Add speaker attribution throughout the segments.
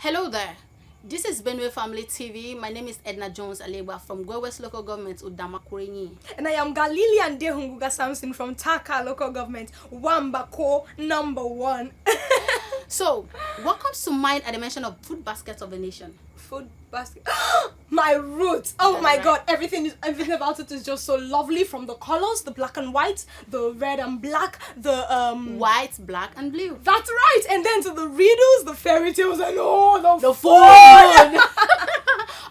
Speaker 1: Hello there. This is Benue Family TV. My name is Edna Jones Aleba from Go West Local Government, Udamakurenyi.
Speaker 2: And I am Galilian Dehunguga Samson from Taka Local Government, Wambako #1.
Speaker 1: So, what comes to mind at the mention of food baskets of a nation?
Speaker 2: Food basket. My roots. Oh my God! Everything about it is just so lovely. From the colors, the black and white, the red and black, the
Speaker 1: white, black, and blue.
Speaker 2: That's right. And then to the riddles, the fairy tales, and all the
Speaker 1: food. All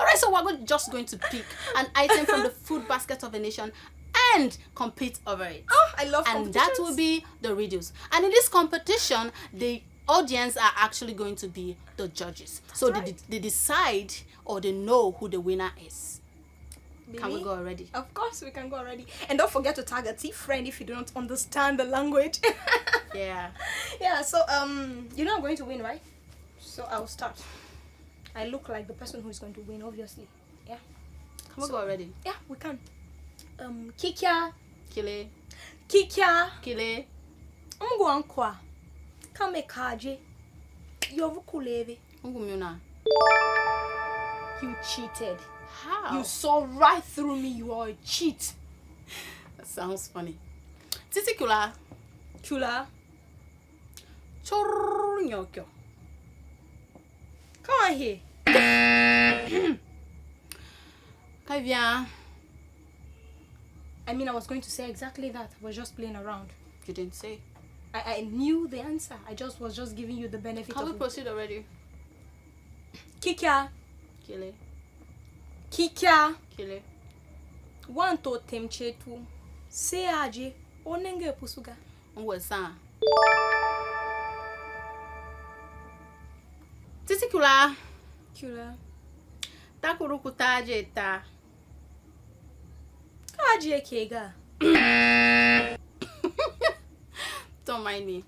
Speaker 1: right. So we're just going to pick an item from the food basket of a nation and compete over it.
Speaker 2: Oh, I love competitions.
Speaker 1: And that will be the riddles. And in this competition, the audience are actually going to be the judges. So they decide or they know who the winner is. Really? Can we go already?
Speaker 2: Of course we can go already. And don't forget to tag a T friend if you don't understand the language.
Speaker 1: Yeah.
Speaker 2: Yeah, so you know I'm going to win, right? So I'll start. I look like the person who is going to win, obviously. Yeah.
Speaker 1: Can we go already?
Speaker 2: Yeah, we can. Kikia.
Speaker 1: Kile.
Speaker 2: Kikia.
Speaker 1: Kile.
Speaker 2: Mgwankwa. Kame kaje. Yovukuleve.
Speaker 1: Ngumyuna.
Speaker 2: You cheated.
Speaker 1: How?
Speaker 2: You saw right through me. You are a cheat.
Speaker 1: That sounds funny. Titi kula.
Speaker 2: Kula.
Speaker 1: Chornyokyo.
Speaker 2: Come on here.
Speaker 1: Kavya.
Speaker 2: I mean, I was going to say exactly that. I was just playing around.
Speaker 1: You didn't say.
Speaker 2: I knew the answer. I was just giving you the benefit.
Speaker 1: Can we proceed already?
Speaker 2: Kikia.
Speaker 1: Kile.
Speaker 2: Kikia.
Speaker 1: Kile.
Speaker 2: Wanto temchetu. Seaje. Onenge pusuga.
Speaker 1: Ngwesa. Titi kula.
Speaker 2: Kula.
Speaker 1: Takurukutaje ta.
Speaker 2: Kaje kega.
Speaker 1: Don't mind me.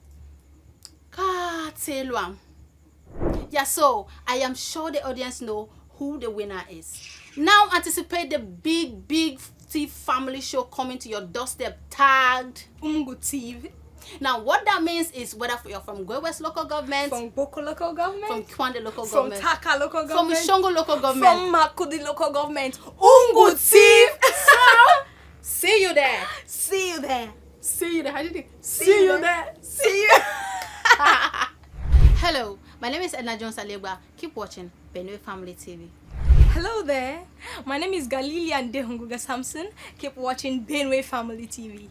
Speaker 1: Yeah, so I am sure the audience know who the winner is. Now anticipate the big Tiv family show coming to your doorstep tagged
Speaker 2: Mgnu Tiv.
Speaker 1: Now what that means is whether you're from Go West Local Government,
Speaker 2: from Boko Local Government,
Speaker 1: from Kwande Local
Speaker 2: from
Speaker 1: Government,
Speaker 2: Taka Local Government,
Speaker 1: from Shongo Local Government,
Speaker 2: from Makudi Local Government, Mgnu Tiv.
Speaker 1: See you there.
Speaker 2: See you there.
Speaker 1: See you there. How did you?
Speaker 2: See you there. See you.
Speaker 1: Hello, my name is Edna Jones Aleba. Keep watching Benue Family TV.
Speaker 2: Hello there. My name is Galilian Dehunguga Samson. Keep watching Benue Family TV.